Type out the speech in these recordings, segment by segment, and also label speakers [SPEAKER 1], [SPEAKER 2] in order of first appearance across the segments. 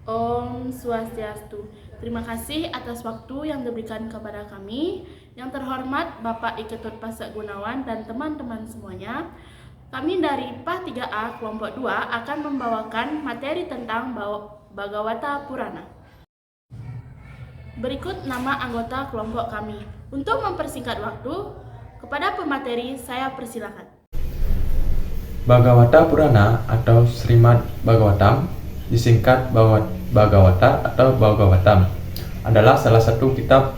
[SPEAKER 1] Om Swastiastu. Terima kasih atas waktu yang diberikan kepada kami. Yang terhormat Bapak Iketut Pasak Gunawan dan teman-teman semuanya. Kami dari IPA 3A kelompok 2 akan membawakan materi tentang Bhagavata Purana. Berikut nama anggota kelompok kami. Untuk mempersingkat waktu, kepada pemateri saya persilakan.
[SPEAKER 2] Bhagavata Purana atau Srimad Bhagavatam, disingkat Bhagavata atau Bhagavatam, adalah salah satu kitab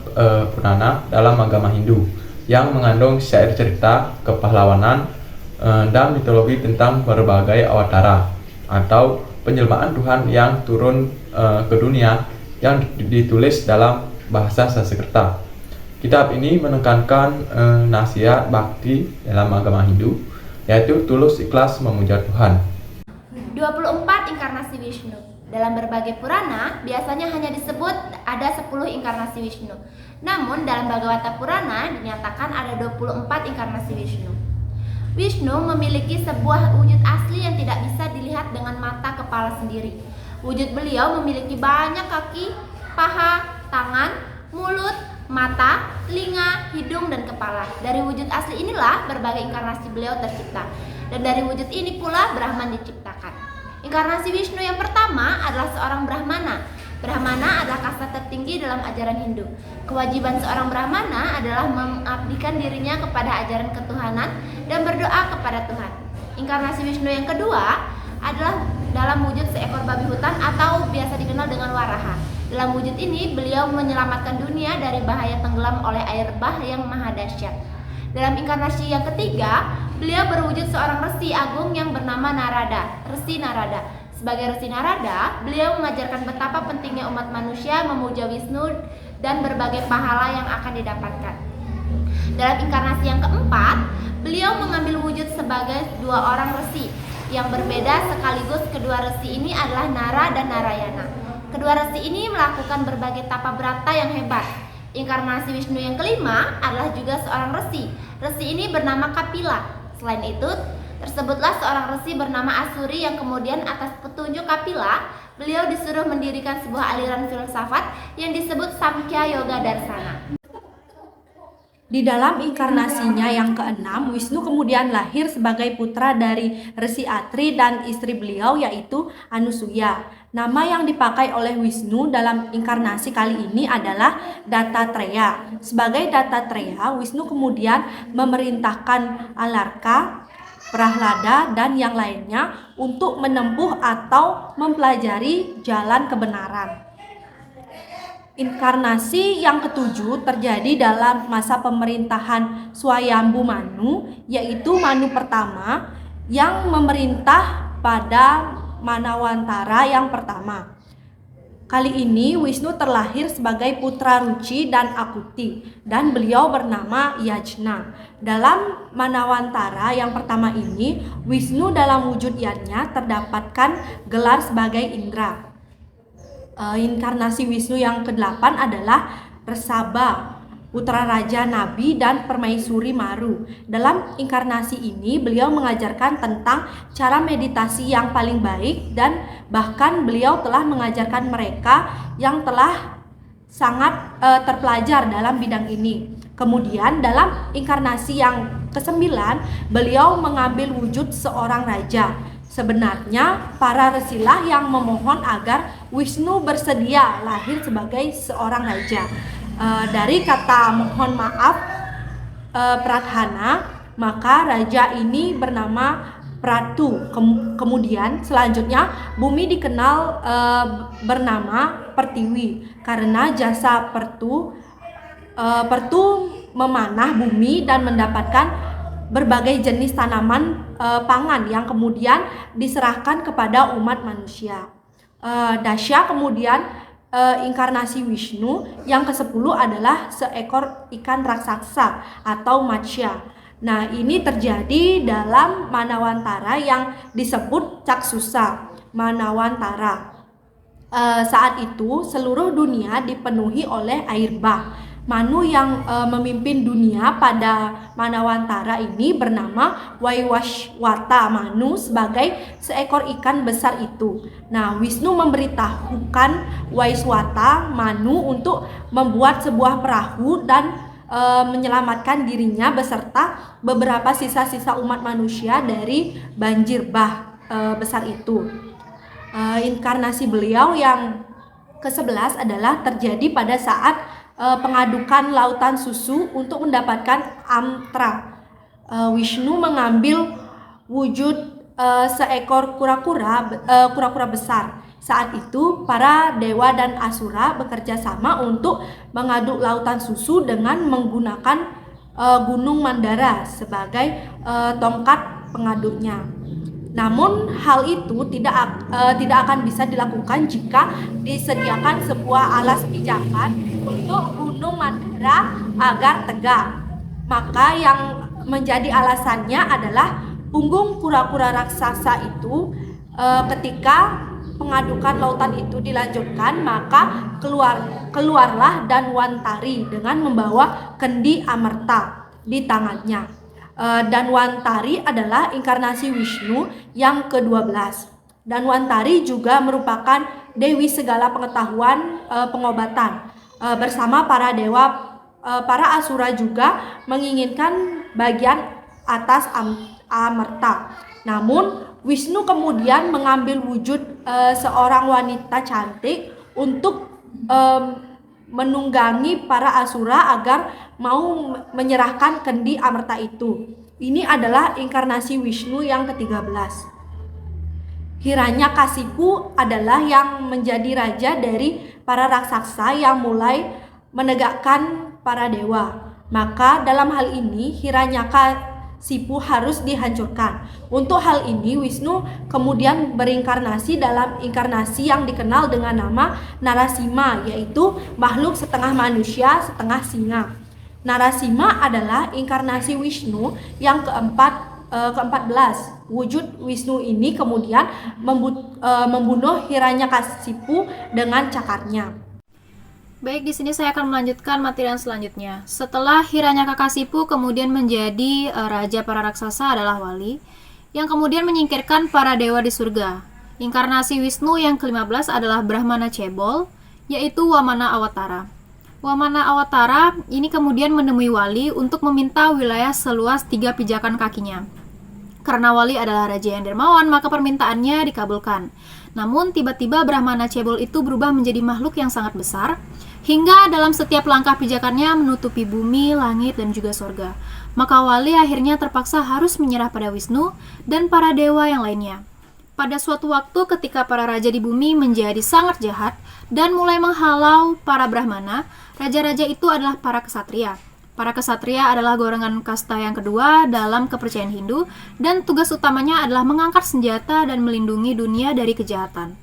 [SPEAKER 2] Purana dalam agama Hindu yang mengandung syair cerita, kepahlawanan, dan mitologi tentang berbagai awatara atau penjelmaan Tuhan yang turun ke dunia yang ditulis dalam bahasa Sanskerta. Kitab ini menekankan nasihat bakti dalam agama Hindu, yaitu tulus ikhlas memuja Tuhan.
[SPEAKER 3] 24 inkarnasi Wisnu. Dalam berbagai Purana, biasanya hanya disebut ada 10 inkarnasi Wisnu. Namun dalam Bhagavata Purana dinyatakan ada 24 inkarnasi Wisnu. Wisnu memiliki sebuah wujud asli yang tidak bisa dilihat dengan mata kepala sendiri. Wujud beliau memiliki banyak kaki, paha, tangan, mulut, mata, telinga, hidung, dan kepala. Dari wujud asli inilah berbagai inkarnasi beliau tercipta. Dan dari wujud ini pula Brahman diciptakan. Inkarnasi Wisnu yang pertama adalah seorang Brahmana. Brahmana adalah kasta tertinggi dalam ajaran Hindu. Kewajiban seorang Brahmana adalah mengabdikan dirinya kepada ajaran ketuhanan dan berdoa kepada Tuhan. Inkarnasi Wisnu yang kedua adalah dalam wujud seekor babi hutan atau biasa dikenal dengan Waraha. Dalam wujud ini beliau menyelamatkan dunia dari bahaya tenggelam oleh air bah yang maha dahsyat. Dalam inkarnasi yang ketiga, beliau berwujud seorang resi agung yang bernama Narada, Resi Narada. Sebagai Resi Narada, beliau mengajarkan betapa pentingnya umat manusia memuja Wisnu dan berbagai pahala yang akan didapatkan. Dalam inkarnasi yang keempat, beliau mengambil wujud sebagai dua orang resi yang berbeda, sekaligus kedua resi ini adalah Nara dan Narayana. Kedua resi ini melakukan berbagai tapa brata yang hebat. Inkarnasi Wisnu yang kelima adalah juga seorang resi. Resi ini bernama Kapila. Selain itu, tersebutlah seorang resi bernama Asuri yang kemudian atas petunjuk Kapila, beliau disuruh mendirikan sebuah aliran filsafat yang disebut Samkhya Yoga Darsana.
[SPEAKER 4] Di dalam inkarnasinya yang keenam, Wisnu kemudian lahir sebagai putra dari Resi Atri dan istri beliau yaitu Anusuya. Nama yang dipakai oleh Wisnu dalam inkarnasi kali ini adalah Dattatreya. Sebagai Dattatreya, Wisnu kemudian memerintahkan Alarka, Prahlada, dan yang lainnya untuk menempuh atau mempelajari jalan kebenaran. Inkarnasi yang ketujuh terjadi dalam masa pemerintahan Swayambhu Manu, yaitu Manu pertama yang memerintah pada Manawantara yang pertama. Kali ini Wisnu terlahir sebagai putra Ruci dan Akuti dan beliau bernama Yajna. Dalam Manawantara yang pertama ini, Wisnu dalam wujud yadnya terdapatkan gelar sebagai Indra. Inkarnasi Wisnu yang ke-8 adalah Resaba, putra Raja Nabi dan Permaisuri Maru. Dalam inkarnasi ini beliau mengajarkan tentang cara meditasi yang paling baik dan bahkan beliau telah mengajarkan mereka yang telah sangat terpelajar dalam bidang ini. Kemudian dalam inkarnasi yang ke-9 beliau mengambil wujud seorang raja. Sebenarnya para resilah yang memohon agar Wisnu bersedia lahir sebagai seorang raja. Dari kata mohon maaf Pradhana, maka raja ini bernama Pratu. Kemudian selanjutnya bumi dikenal bernama Pertiwi karena jasa Pertu memanah bumi dan mendapatkan berbagai jenis tanaman pangan yang kemudian diserahkan kepada umat manusia. Dasya kemudian inkarnasi Wisnu yang ke-10 adalah seekor ikan raksasa atau Matsya. Nah, ini terjadi dalam Manawantara yang disebut Caksusa Manawantara. Saat itu seluruh dunia dipenuhi oleh air bah. Manu yang memimpin dunia pada Manawantara ini bernama Waiwashwata Manu sebagai seekor ikan besar itu. Nah, Wisnu memberitahukan Waiwashwata Manu untuk membuat sebuah perahu dan menyelamatkan dirinya beserta beberapa sisa-sisa umat manusia dari banjir bah besar itu. Inkarnasi beliau yang ke-11 adalah terjadi pada saat pengadukan lautan susu untuk mendapatkan amtra. Wisnu mengambil wujud seekor kura-kura besar. Saat itu para dewa dan asura bekerja sama untuk mengaduk lautan susu dengan menggunakan Gunung Mandara sebagai tongkat pengaduknya. Namun hal itu tidak akan bisa dilakukan jika disediakan sebuah alas pijakan untuk Gunung Mandara agar tegak. Maka yang menjadi alasannya adalah punggung kura-kura raksasa itu ketika pengadukan lautan itu dilanjutkan, maka keluarlah Danwantari dengan membawa kendi amerta di tangannya. Danwantari adalah inkarnasi Wisnu yang ke-12. Danwantari juga merupakan dewi segala pengetahuan pengobatan. Bersama para dewa, para asura juga menginginkan bagian atas amerta. Namun Wisnu kemudian mengambil wujud seorang wanita cantik untuk menunggangi para asura agar mau menyerahkan kendi amerta itu. Ini adalah inkarnasi Wisnu yang ke-13. Hiranyakasipu adalah yang menjadi raja dari para raksasa yang mulai menegakkan para dewa. Maka dalam hal ini Hiranyakasipu harus dihancurkan. Untuk hal ini Wisnu kemudian berinkarnasi dalam inkarnasi yang dikenal dengan nama Narasima, yaitu makhluk setengah manusia setengah singa. Narasima adalah inkarnasi Wisnu yang ke-14. Wujud Wisnu ini kemudian membunuh Hiranyakasipu dengan cakarnya.
[SPEAKER 5] Baik, di sini saya akan melanjutkan materi yang selanjutnya. Setelah Hiranyakasipu kemudian menjadi raja para raksasa adalah Wali, yang kemudian menyingkirkan para dewa di surga. Inkarnasi Wisnu yang ke-15 adalah Brahmana Cebol, yaitu Wamana Awatara. Wamana Awatara ini kemudian menemui Wali untuk meminta wilayah seluas 3 pijakan kakinya. Karena Wali adalah raja yang dermawan, maka permintaannya dikabulkan. Namun tiba-tiba Brahmana Cebol itu berubah menjadi makhluk yang sangat besar, hingga dalam setiap langkah pijakannya menutupi bumi, langit, dan juga sorga. Maka Wali akhirnya terpaksa harus menyerah pada Wisnu dan para dewa yang lainnya. Pada suatu waktu ketika para raja di bumi menjadi sangat jahat dan mulai menghalau para Brahmana, raja-raja itu adalah para kesatria. Para kesatria adalah golongan kasta yang kedua dalam kepercayaan Hindu, dan tugas utamanya adalah mengangkat senjata dan melindungi dunia dari kejahatan.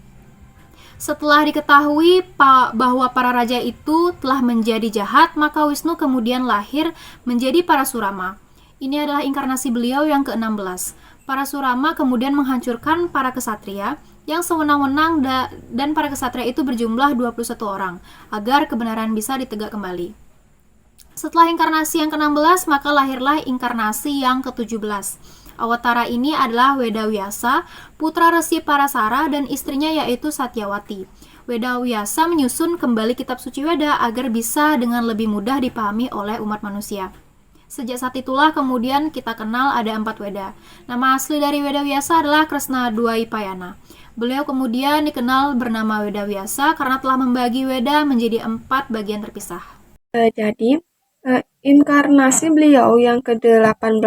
[SPEAKER 5] Setelah diketahui bahwa para raja itu telah menjadi jahat, maka Wisnu kemudian lahir menjadi Parasurama. Ini adalah inkarnasi beliau yang ke-16. Parasurama kemudian menghancurkan para kesatria yang sewenang-wenang dan para kesatria itu berjumlah 21 orang agar kebenaran bisa ditegak kembali. Setelah inkarnasi yang ke-16, maka lahirlah inkarnasi yang ke-17. Awatara ini adalah Wedawyasa, putra Resi Parasara dan istrinya yaitu Satyawati. Wedawyasa menyusun kembali kitab suci Weda agar bisa dengan lebih mudah dipahami oleh umat manusia. Sejak saat itulah kemudian kita kenal ada 4 Weda. Nama asli dari Wedawyasa adalah Kresna Dwaipayana. Beliau kemudian dikenal bernama Wedawyasa karena telah membagi Weda menjadi 4 bagian terpisah.
[SPEAKER 6] Jadi inkarnasi beliau yang ke-18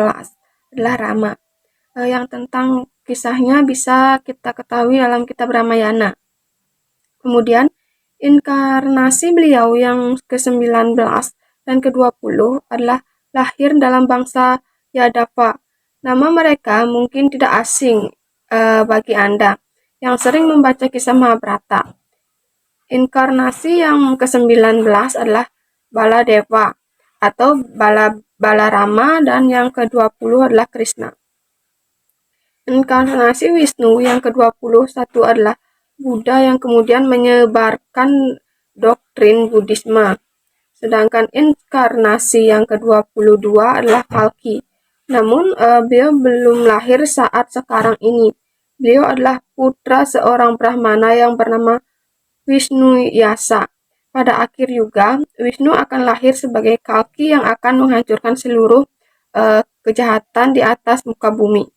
[SPEAKER 6] adalah Rama, yang tentang kisahnya bisa kita ketahui dalam kitab Ramayana. Kemudian inkarnasi beliau yang ke-19 dan ke-20 adalah lahir dalam bangsa Yadava. Nama mereka mungkin tidak asing bagi Anda yang sering membaca kisah Mahabharata. Inkarnasi yang ke-19 adalah Baladewa atau Balarama, dan yang ke-20 adalah Krishna. Inkarnasi Wisnu yang ke-21 adalah Buddha yang kemudian menyebarkan doktrin Buddhisme. Sedangkan inkarnasi yang ke-22 adalah Kalki. Namun beliau belum lahir saat sekarang ini. Beliau adalah putra seorang Brahmana yang bernama Wisnu Yasa. Pada akhir yuga, Wisnu akan lahir sebagai Kalki yang akan menghancurkan seluruh kejahatan di atas muka bumi.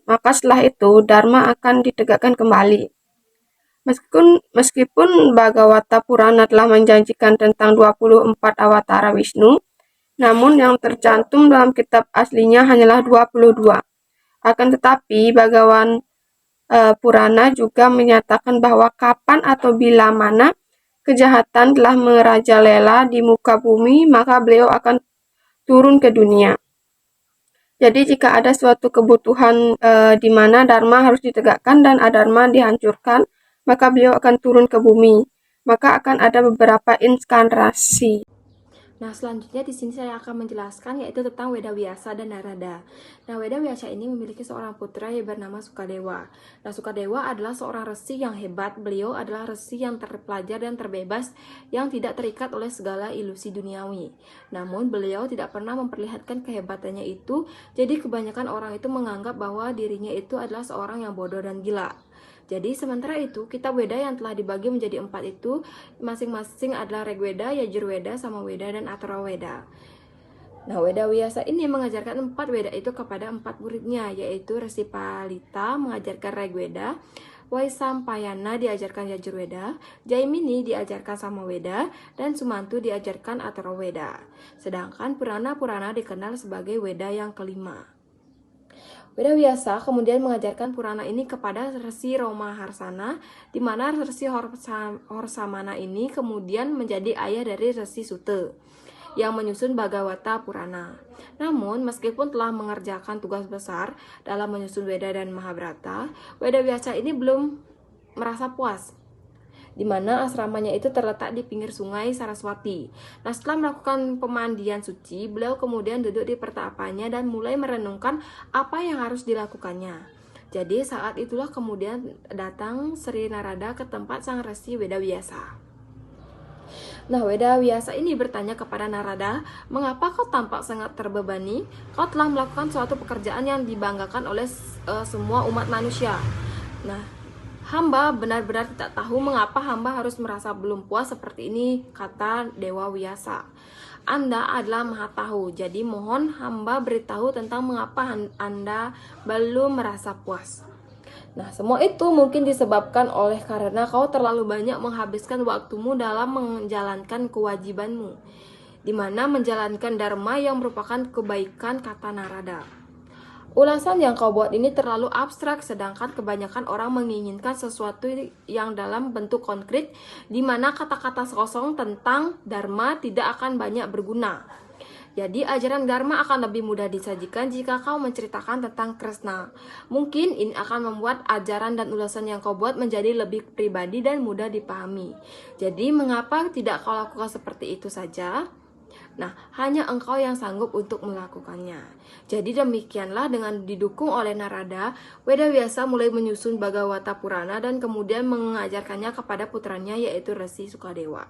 [SPEAKER 6] Maka setelah itu Dharma akan ditegakkan kembali. Meskipun Bhagavata Purana telah menjanjikan tentang 24 awatara Wisnu, namun yang tercantum dalam kitab aslinya hanyalah 22. Akan tetapi Bhagawan Purana juga menyatakan bahwa kapan atau bila mana kejahatan telah merajalela di muka bumi, maka beliau akan turun ke dunia. Jadi jika ada suatu kebutuhan di mana dharma harus ditegakkan dan adharma dihancurkan, maka beliau akan turun ke bumi. Maka akan ada beberapa inkarnasi.
[SPEAKER 7] Nah, selanjutnya di sini saya akan menjelaskan yaitu tentang Weda Vyasa dan Narada. Nah, Weda Vyasa ini memiliki seorang putra yang bernama Sukadewa. Nah, Sukadewa adalah seorang resi yang hebat. Beliau adalah resi yang terpelajar dan terbebas yang tidak terikat oleh segala ilusi duniawi. Namun, beliau tidak pernah memperlihatkan kehebatannya itu, jadi kebanyakan orang itu menganggap bahwa dirinya itu adalah seorang yang bodoh dan gila. Jadi sementara itu kitab Weda yang telah dibagi menjadi 4 itu masing-masing adalah Rigveda, Yajurveda, Samaveda, dan Atharvaveda. Nah, Weda Vyasa ini mengajarkan 4 Weda itu kepada 4 muridnya, yaitu Resi Palita mengajarkan Rigveda, Vaisampayana diajarkan Yajurveda, Jaimini diajarkan Samaveda, dan Sumantu diajarkan Atharvaveda. Sedangkan Purana-Purana dikenal sebagai Weda yang kelima. Weda Vyasa kemudian mengajarkan Purana ini kepada Resi Romaharsana, di mana Resi Horsamana ini kemudian menjadi ayah dari Resi Sute yang menyusun Bhagavata Purana. Namun, meskipun telah mengerjakan tugas besar dalam menyusun Weda dan Mahabharata, Weda Vyasa ini belum merasa puas, di mana asramanya itu terletak di pinggir sungai Saraswati. Nah, setelah melakukan pemandian suci, beliau kemudian duduk di pertapannya dan mulai merenungkan apa yang harus dilakukannya. Jadi saat itulah kemudian datang Sri Narada ke tempat sang Resi Weda Vyasa. Nah, Weda Vyasa ini bertanya kepada Narada, "Mengapa kau tampak sangat terbebani? Kau telah melakukan suatu pekerjaan yang dibanggakan oleh semua umat manusia. Nah, hamba benar-benar tidak tahu mengapa hamba harus merasa belum puas seperti ini," kata Dewa Vyasa. "Anda adalah Maha Tahu, jadi mohon hamba beritahu tentang mengapa Anda belum merasa puas." Nah, semua itu mungkin disebabkan oleh karena kau terlalu banyak menghabiskan waktumu dalam menjalankan kewajibanmu, di mana menjalankan dharma yang merupakan kebaikan, kata Narada. Ulasan yang kau buat ini terlalu abstrak, sedangkan kebanyakan orang menginginkan sesuatu yang dalam bentuk konkret, di mana kata-kata kosong tentang dharma tidak akan banyak berguna. Jadi ajaran dharma akan lebih mudah disajikan jika kau menceritakan tentang Krishna. Mungkin ini akan membuat ajaran dan ulasan yang kau buat menjadi lebih pribadi dan mudah dipahami. Jadi mengapa tidak kau lakukan seperti itu saja? Nah, hanya engkau yang sanggup untuk melakukannya. Jadi demikianlah dengan didukung oleh Narada, Weda Vyasa mulai menyusun Bhagavata Purana dan kemudian mengajarkannya kepada putranya yaitu Resi Sukadewa.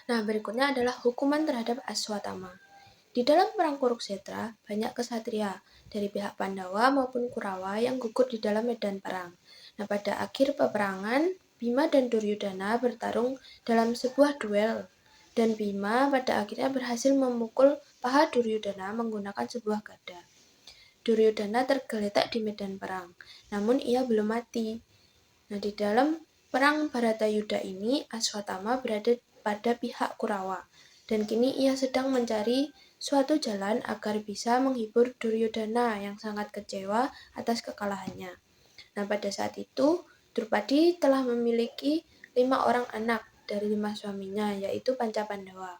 [SPEAKER 8] Nah, berikutnya adalah hukuman terhadap Aswatthama. Di dalam perang Kurukshetra, banyak kesatria dari pihak Pandawa maupun Kurawa yang gugur di dalam medan perang. Nah, pada akhir peperangan, Bima dan Duryodhana bertarung dalam sebuah duel. Dan Bima pada akhirnya berhasil memukul paha Duryodhana menggunakan sebuah gada. Duryodhana tergeletak di medan perang, namun ia belum mati. Nah, di dalam perang Bharatayuddha ini, Aswatthama berada pada pihak Kurawa, dan kini ia sedang mencari suatu jalan agar bisa menghibur Duryodhana yang sangat kecewa atas kekalahannya. Nah, pada saat itu, Drupadi telah memiliki 5 orang anak dari 5 suaminya, yaitu Pancapandawa.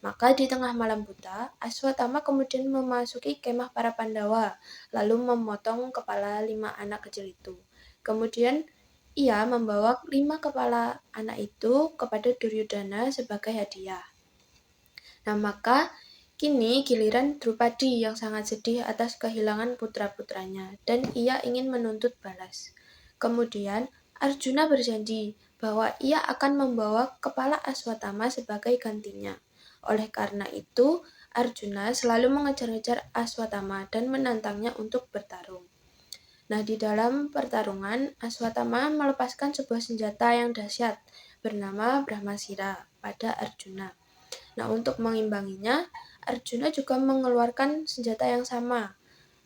[SPEAKER 8] Maka di tengah malam buta, Aswatthama kemudian memasuki kemah para Pandawa, lalu memotong kepala 5 anak kecil itu. Kemudian ia membawa 5 kepala anak itu kepada Duryodhana sebagai hadiah. Nah, maka kini giliran Drupadi yang sangat sedih atas kehilangan putra-putranya, dan ia ingin menuntut balas. Kemudian Arjuna berjanji bahwa ia akan membawa kepala Aswatama sebagai gantinya. Oleh karena itu, Arjuna selalu mengejar-ngejar Aswatama dan menantangnya untuk bertarung. Nah, di dalam pertarungan, Aswatama melepaskan sebuah senjata yang dahsyat bernama Brahmasira pada Arjuna. Nah, untuk mengimbanginya, Arjuna juga mengeluarkan senjata yang sama.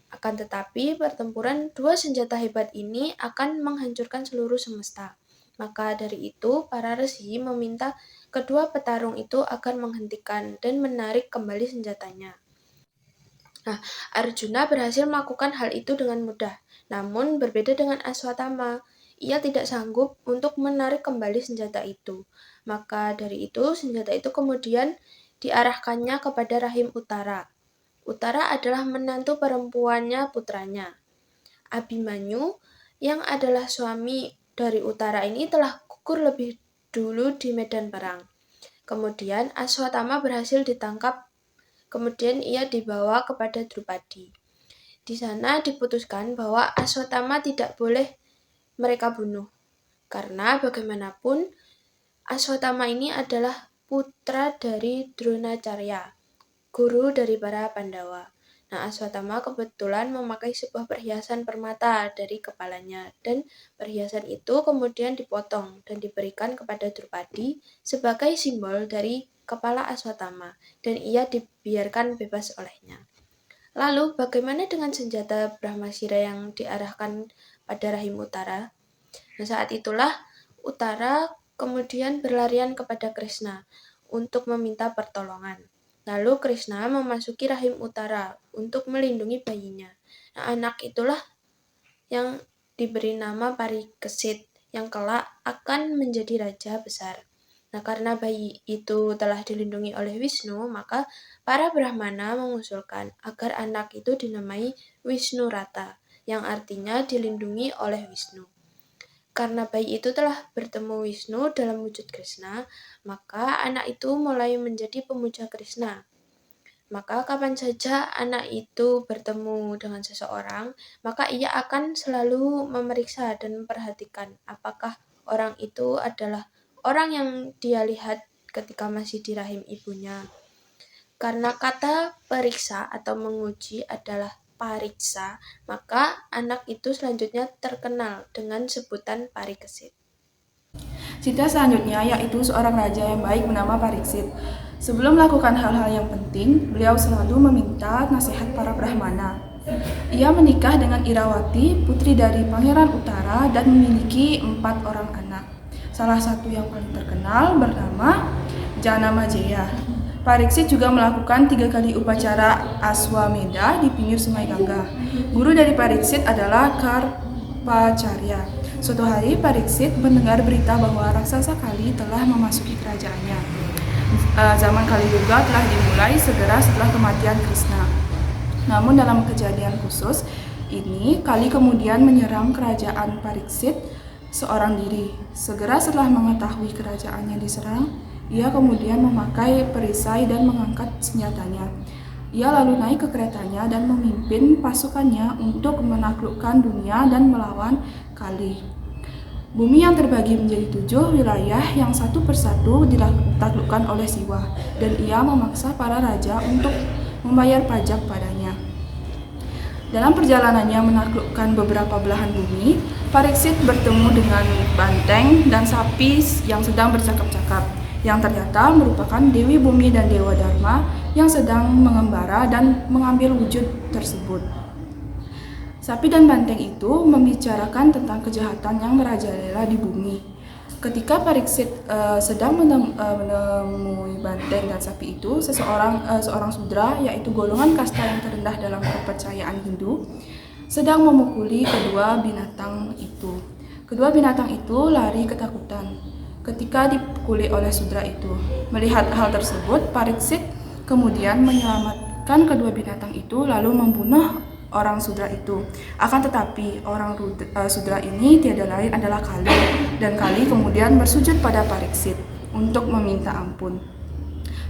[SPEAKER 8] Akan tetapi, pertempuran dua senjata hebat ini akan menghancurkan seluruh semesta. Maka dari itu, para resi meminta kedua petarung itu agar menghentikan dan menarik kembali senjatanya. Nah, Arjuna berhasil melakukan hal itu dengan mudah. Namun, berbeda dengan Aswatama, ia tidak sanggup untuk menarik kembali senjata itu. Maka dari itu, senjata itu kemudian diarahkannya kepada rahim Utara. Utara adalah menantu perempuannya putranya. Abhimanyu, yang adalah suami dari Utara ini, telah gugur lebih dulu di medan perang. Kemudian, Aswatama berhasil ditangkap. Kemudian ia dibawa kepada Drupadi. Di sana diputuskan bahwa Aswatama tidak boleh mereka bunuh. Karena bagaimanapun, Aswatama ini adalah putra dari Dronacarya, guru dari para Pandawa. Nah, Aswatama kebetulan memakai sebuah perhiasan permata dari kepalanya, dan perhiasan itu kemudian dipotong dan diberikan kepada Drupadi sebagai simbol dari kepala Aswatama, dan ia dibiarkan bebas olehnya. Lalu, bagaimana dengan senjata Brahmasira yang diarahkan pada rahim Utara? Nah, saat itulah Utara kemudian berlarian kepada Krishna untuk meminta pertolongan. Lalu Krishna memasuki rahim Utara untuk melindungi bayinya. Nah, anak itulah yang diberi nama Parikesit, yang kelak akan menjadi raja besar. Nah, karena bayi itu telah dilindungi oleh Wisnu, maka para Brahmana mengusulkan agar anak itu dinamai Wisnurata, yang artinya dilindungi oleh Wisnu. Karena bayi itu telah bertemu Wisnu dalam wujud Krishna, maka anak itu mulai menjadi pemuja Krishna. Maka kapan saja anak itu bertemu dengan seseorang, maka ia akan selalu memeriksa dan memperhatikan apakah orang itu adalah orang yang dia lihat ketika masih di rahim ibunya. Karena kata periksa atau menguji adalah pariksa, maka anak itu selanjutnya terkenal dengan sebutan Parikesit.
[SPEAKER 9] Cerita selanjutnya yaitu seorang raja yang baik bernama Pariksit. Sebelum melakukan hal-hal yang penting, beliau selalu meminta nasihat para Brahmana. Ia menikah dengan Irawati, putri dari Pangeran Utara, dan memiliki 4 orang anak. Salah satu yang paling terkenal bernama Janamejaya. Pariksit juga melakukan 3 kali upacara Aswamedha di pinggir sungai Gangga. Guru dari Pariksit adalah Karpacarya. Suatu hari Pariksit mendengar berita bahwa raksasa Kali telah memasuki kerajaannya. Zaman Kali Yuga telah dimulai segera setelah kematian Krishna. Namun dalam kejadian khusus ini, Kali kemudian menyerang kerajaan Pariksit seorang diri. Segera setelah mengetahui kerajaannya diserang, ia kemudian memakai perisai dan mengangkat senjatanya. Ia lalu naik ke keretanya dan memimpin pasukannya untuk menaklukkan dunia dan melawan Kali. Bumi yang terbagi menjadi 7 wilayah yang satu persatu ditaklukkan oleh Siwa, dan ia memaksa para raja untuk membayar pajak padanya. Dalam perjalanannya menaklukkan beberapa belahan bumi, Pariksit bertemu dengan banteng dan sapi yang sedang bercakap-cakap, yang ternyata merupakan Dewi Bumi dan Dewa Dharma yang sedang mengembara dan mengambil wujud tersebut. Sapi dan banteng itu membicarakan tentang kejahatan yang merajalela di bumi. Ketika Pariksit sedang menemui banteng dan sapi itu, seorang sudra, yaitu golongan kasta yang terendah dalam kepercayaan Hindu, sedang memukuli kedua binatang itu. Kedua binatang itu lari ketakutan ketika dipukuli oleh sudra itu. Melihat hal tersebut, Pariksit kemudian menyelamatkan kedua binatang itu lalu membunuh orang sudra itu. Akan tetapi orang sudra ini tiada lain adalah Kali, dan Kali kemudian bersujud pada Pariksit untuk meminta ampun.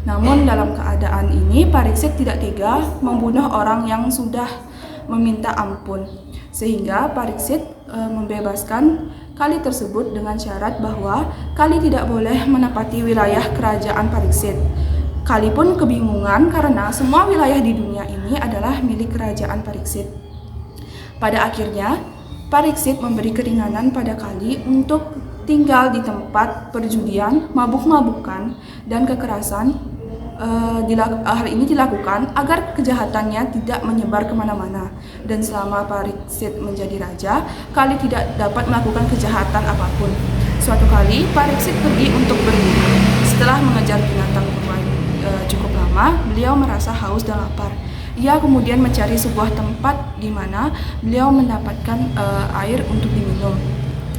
[SPEAKER 9] Namun dalam keadaan ini Pariksit tidak tega membunuh orang yang sudah meminta ampun, sehingga Pariksit membebaskan kali tersebut dengan syarat bahwa kali tidak boleh menempati wilayah kerajaan Pariksit. Kali pun kebingungan karena semua wilayah di dunia ini adalah milik kerajaan Pariksit. Pada akhirnya, Pariksit memberi keringanan pada kali untuk tinggal di tempat perjudian, mabuk-mabukan, dan kekerasan. Hal ini dilakukan agar kejahatannya tidak menyebar kemana-mana, dan selama Pariksit menjadi raja, kali tidak dapat melakukan kejahatan apapun. Suatu kali Pariksit pergi untuk berburu. Setelah mengejar binatang buruan cukup lama, beliau merasa haus dan lapar. Ia kemudian mencari sebuah tempat di mana beliau mendapatkan air untuk diminum.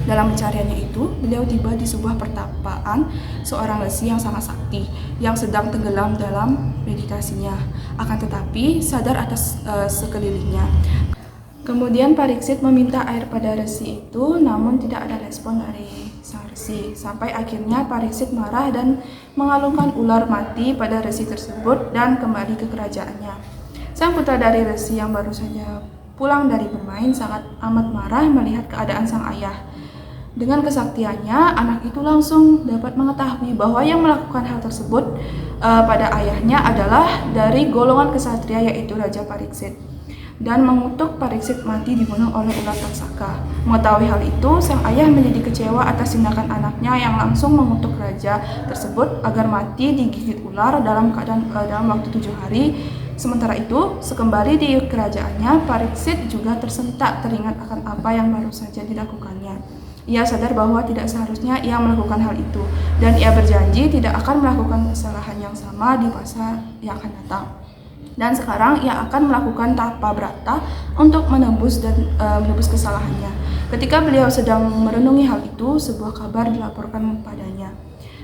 [SPEAKER 9] Dalam pencariannya itu, beliau tiba di sebuah pertapaan seorang resi yang sangat sakti, yang sedang tenggelam dalam meditasinya, akan tetapi sadar atas sekelilingnya. Kemudian Pariksit meminta air pada resi itu, namun tidak ada respon dari sang resi. Sampai akhirnya Pariksit marah dan mengalungkan ular mati pada resi tersebut dan kembali ke kerajaannya. Sang putra dari resi yang baru saja pulang dari bermain sangat amat marah melihat keadaan sang ayah. Dengan kesaktiannya, anak itu langsung dapat mengetahui bahwa yang melakukan hal tersebut pada ayahnya adalah dari golongan kesatria, yaitu Raja Pariksit, dan mengutuk Pariksit mati dibunuh oleh ular taksaka. Mengetahui hal itu, sang ayah menjadi kecewa atas tindakan anaknya yang langsung mengutuk raja tersebut agar mati digigit ular dalam waktu 7 hari. Sementara itu, sekembali di kerajaannya, Pariksit juga tersentak teringat akan apa yang baru saja dilakukannya. Ia sadar bahwa tidak seharusnya ia melakukan hal itu, dan ia berjanji tidak akan melakukan kesalahan yang sama di masa yang akan datang. Dan sekarang ia akan melakukan tapa brata untuk menebus kesalahannya. Ketika beliau sedang merenungi hal itu, sebuah kabar dilaporkan padanya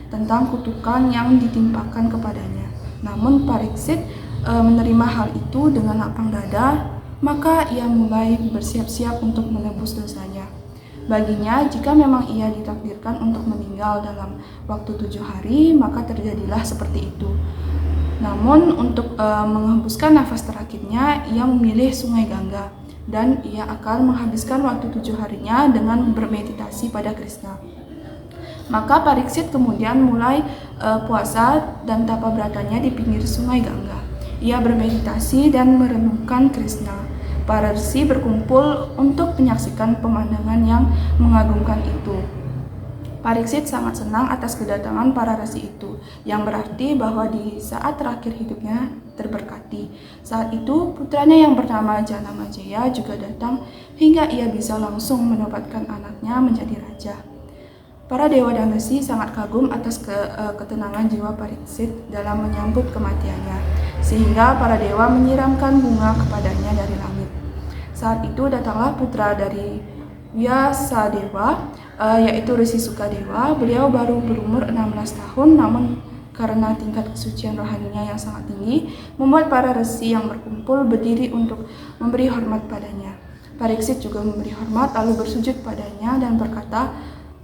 [SPEAKER 9] tentang kutukan yang ditimpakan kepadanya. Namun Pariksit menerima hal itu dengan lapang dada, maka ia mulai bersiap-siap untuk menebus dosanya. Baginya, jika memang ia ditakdirkan untuk meninggal dalam waktu 7 hari, maka terjadilah seperti itu. Namun, untuk menghembuskan nafas terakhirnya, ia memilih Sungai Gangga, dan ia akan menghabiskan waktu 7 harinya dengan bermeditasi pada Krishna. Maka Pariksit kemudian mulai puasa dan tapa bratanya di pinggir Sungai Gangga. Ia bermeditasi dan merenungkan Krishna. Para resi berkumpul untuk menyaksikan pemandangan yang mengagumkan itu. Pariksit sangat senang atas kedatangan para resi itu, yang berarti bahwa di saat terakhir hidupnya terberkati. Saat itu, putranya yang bernama Janamejaya juga datang hingga ia bisa langsung menobatkan anaknya menjadi raja. Para dewa dan resi sangat kagum atas ketenangan jiwa Pariksit dalam menyambut kematiannya, sehingga para dewa menyiramkan bunga kepadanya dari langit. Saat itu datanglah putra dari Vyasadewa, yaitu Resi Sukadewa. Beliau baru berumur 16 tahun, namun karena tingkat kesucian rohaninya yang sangat tinggi, membuat para resi yang berkumpul berdiri untuk memberi hormat padanya. Pariksit juga memberi hormat lalu bersujud padanya dan berkata,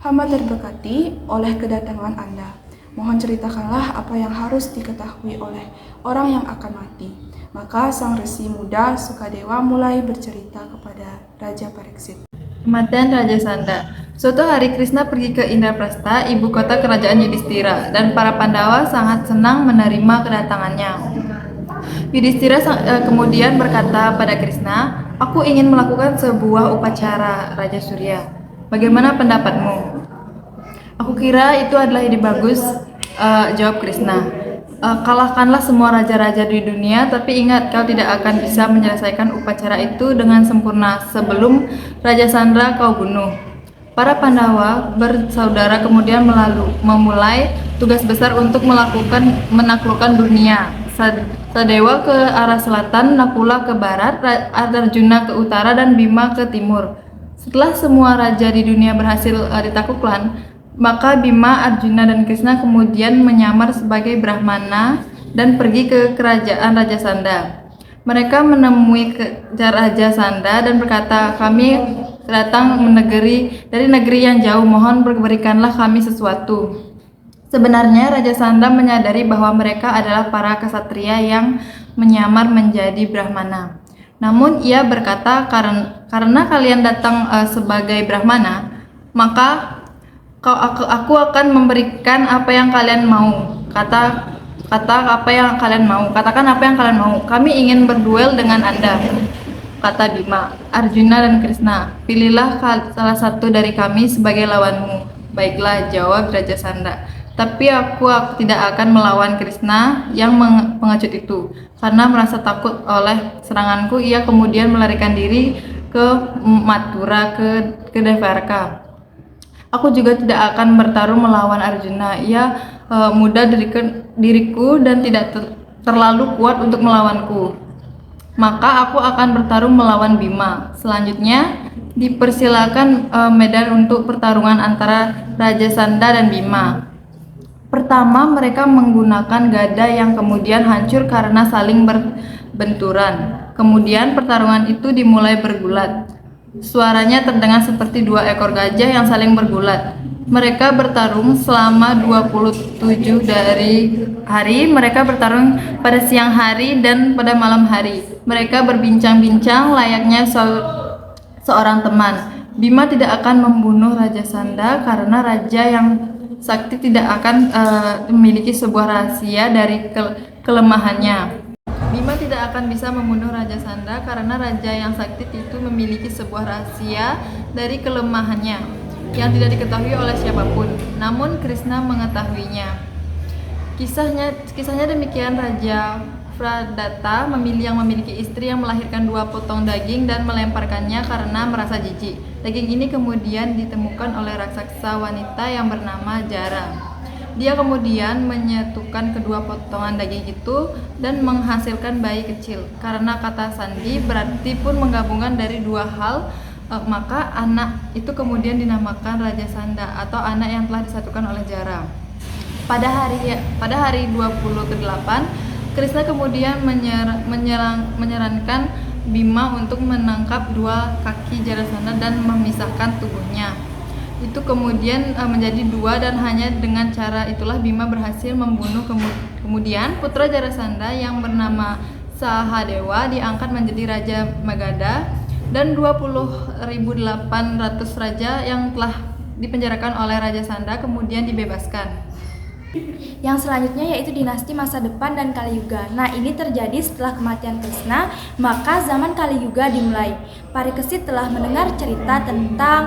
[SPEAKER 9] "Hamba terberkati oleh kedatangan Anda. Mohon ceritakanlah apa yang harus diketahui oleh orang yang akan mati." Maka sang resi muda Sukadewa mulai bercerita kepada Raja Pariksit.
[SPEAKER 10] Kematian Raja Sanda. Suatu hari Krishna pergi ke Indraprastha, ibu kota kerajaan Yudhistira, dan para Pandawa sangat senang menerima kedatangannya. Yudhistira kemudian berkata pada Krishna, "Aku ingin melakukan sebuah upacara Raja Surya. Bagaimana pendapatmu?" "Aku kira itu adalah ide bagus," jawab Krishna. "Kalahkanlah semua raja-raja di dunia, tapi ingat kau tidak akan bisa menyelesaikan upacara itu dengan sempurna sebelum Raja Sandra kau bunuh." Para Pandawa bersaudara kemudian memulai tugas besar untuk menaklukkan dunia. Sadewa ke arah selatan, Nakula ke barat, Arjuna ke utara, dan Bima ke timur. Setelah semua raja di dunia berhasil ditaklukkan, maka Bima, Arjuna, dan Krishna kemudian menyamar sebagai Brahmana dan pergi ke kerajaan Raja Sanda. Mereka menemui Raja Sanda dan berkata, "Kami datang dari negeri yang jauh, mohon berikanlah kami sesuatu." Sebenarnya Raja Sanda menyadari bahwa mereka adalah para ksatria yang menyamar menjadi Brahmana. Namun ia berkata, karena kalian datang sebagai Brahmana, maka aku akan memberikan apa yang kalian mau. Katakan apa yang kalian mau. Kami ingin berduel dengan Anda, kata Bima, Arjuna dan Krishna. Pilihlah salah satu dari kami sebagai lawanmu. Baiklah, jawab Raja Sanda. Tapi aku tidak akan melawan Krishna yang pengecut itu. Karena merasa takut oleh seranganku, ia kemudian melarikan diri ke Mathura, ke Dwarka. Aku juga tidak akan bertarung melawan Arjuna. Ia mudah diriku dan tidak terlalu kuat untuk melawanku. Maka aku akan bertarung melawan Bima. Selanjutnya dipersilakan medan untuk pertarungan antara Raja Sanda dan Bima. Pertama, mereka menggunakan gada yang kemudian hancur karena saling berbenturan. Kemudian pertarungan itu dimulai bergulat. Suaranya terdengar seperti 2 ekor gajah yang saling bergulat. Mereka bertarung selama 27 dari hari. Mereka bertarung pada siang hari dan pada malam hari. Mereka berbincang-bincang layaknya seorang teman. Bima tidak akan membunuh Raja Sanda karena raja yang sakti tidak akan memiliki sebuah rahasia dari kelemahannya. Bima tidak akan bisa membunuh Raja Sanda karena raja yang sakti itu memiliki sebuah rahasia dari kelemahannya yang tidak diketahui oleh siapapun. Namun Krishna mengetahuinya. Kisahnya demikian. Raja Pradata memiliki istri yang melahirkan 2 potong daging dan melemparkannya karena merasa jijik. Daging ini kemudian ditemukan oleh raksasa wanita yang bernama Jara. Dia kemudian menyatukan kedua potongan daging itu dan menghasilkan bayi kecil. Karena kata sandi berarti pun menggabungkan dari 2 hal, maka anak itu kemudian dinamakan Raja Sanda atau anak yang telah disatukan oleh Jara. Pada hari 28, Krishna kemudian menyarankan Bima untuk menangkap 2 kaki Jarasandha dan memisahkan tubuhnya. Itu kemudian menjadi 2 dan hanya dengan cara itulah Bima berhasil membunuh. Kemudian putra Jarasandha yang bernama Sahadewa diangkat menjadi Raja Magadha dan 20.800 raja yang telah dipenjarakan oleh Raja Sanda kemudian dibebaskan.
[SPEAKER 11] Yang selanjutnya yaitu dinasti masa depan dan Kali Yuga. Nah, ini terjadi setelah kematian Krishna, maka zaman Kali Yuga dimulai. Parikesit telah mendengar cerita tentang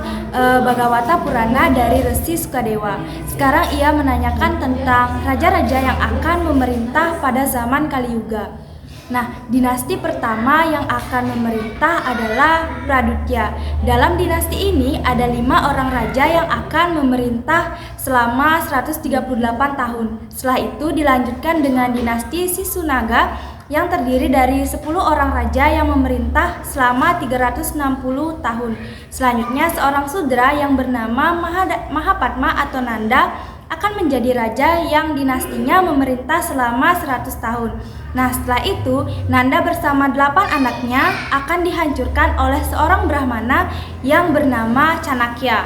[SPEAKER 11] Bhagavata Purana dari Resi Sukadewa. Sekarang ia menanyakan tentang raja-raja yang akan memerintah pada zaman Kali Yuga. Nah, dinasti pertama yang akan memerintah adalah Pradutya. Dalam dinasti ini ada 5 orang raja yang akan memerintah selama 138 tahun. Setelah itu dilanjutkan dengan dinasti Sisunaga yang terdiri dari 10 orang raja yang memerintah selama 360 tahun. Selanjutnya seorang sudra yang bernama Mahapadma atau Nanda akan menjadi raja yang dinastinya memerintah selama 100 tahun. Nah, setelah itu Nanda bersama 8 anaknya akan dihancurkan oleh seorang Brahmana yang bernama Chanakya,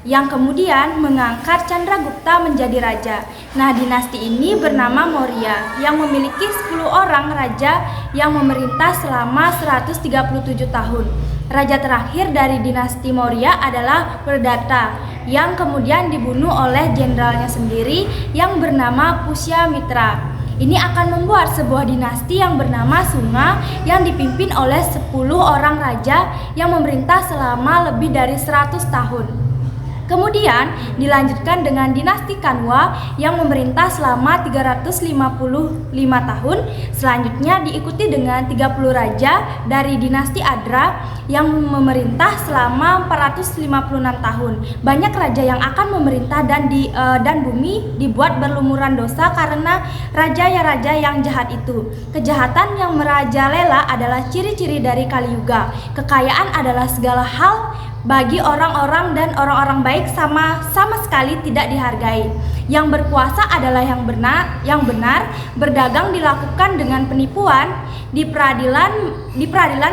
[SPEAKER 11] yang kemudian mengangkat Chandragupta menjadi raja. Nah, dinasti ini bernama Maurya yang memiliki 10 orang raja yang memerintah selama 137 tahun. Raja terakhir dari dinasti Maurya adalah Pradata yang kemudian dibunuh oleh jenderalnya sendiri yang bernama Pushyamitra. Ini akan membuat sebuah dinasti yang bernama Sunga yang dipimpin oleh 10 orang raja yang memerintah selama lebih dari 100 tahun. Kemudian dilanjutkan dengan dinasti Kanwa yang memerintah selama 355 tahun. Selanjutnya diikuti dengan 30 raja dari dinasti Adra yang memerintah selama 456 tahun. Banyak raja yang akan memerintah dan bumi dibuat berlumuran dosa karena raja yang jahat itu. Kejahatan yang merajalela adalah ciri-ciri dari Kali Yuga. Kekayaan adalah segala hal bagi orang-orang dan orang-orang baik sama sekali tidak dihargai. Yang berkuasa adalah yang benar, berdagang dilakukan dengan penipuan. Di peradilan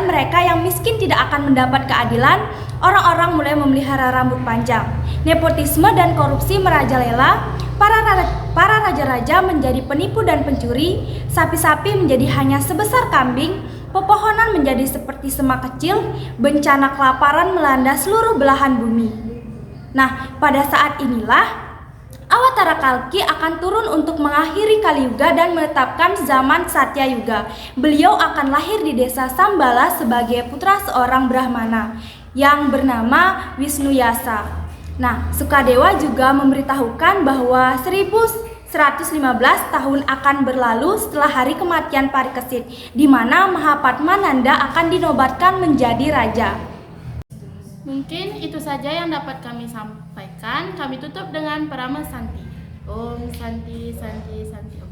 [SPEAKER 11] mereka yang miskin tidak akan mendapat keadilan. Orang-orang mulai memelihara rambut panjang. Nepotisme dan korupsi merajalela. Para raja-raja menjadi penipu dan pencuri. Sapi-sapi menjadi hanya sebesar kambing. Pepohonan menjadi seperti semak kecil, bencana kelaparan melanda seluruh belahan bumi. Nah, pada saat inilah Awatara Kalki akan turun untuk mengakhiri Kali Yuga dan menetapkan zaman Satya Yuga. Beliau akan lahir di desa Sambala sebagai putra seorang Brahmana yang bernama Wisnu Yasa. Nah, Sukadewa juga memberitahukan bahwa 1115 tahun akan berlalu setelah hari kematian Parikesit, di mana Mahapadmananda akan dinobatkan menjadi raja.
[SPEAKER 1] Mungkin itu saja yang dapat kami sampaikan. Kami tutup dengan Parama Santi. Om Santi Santi Santi Om.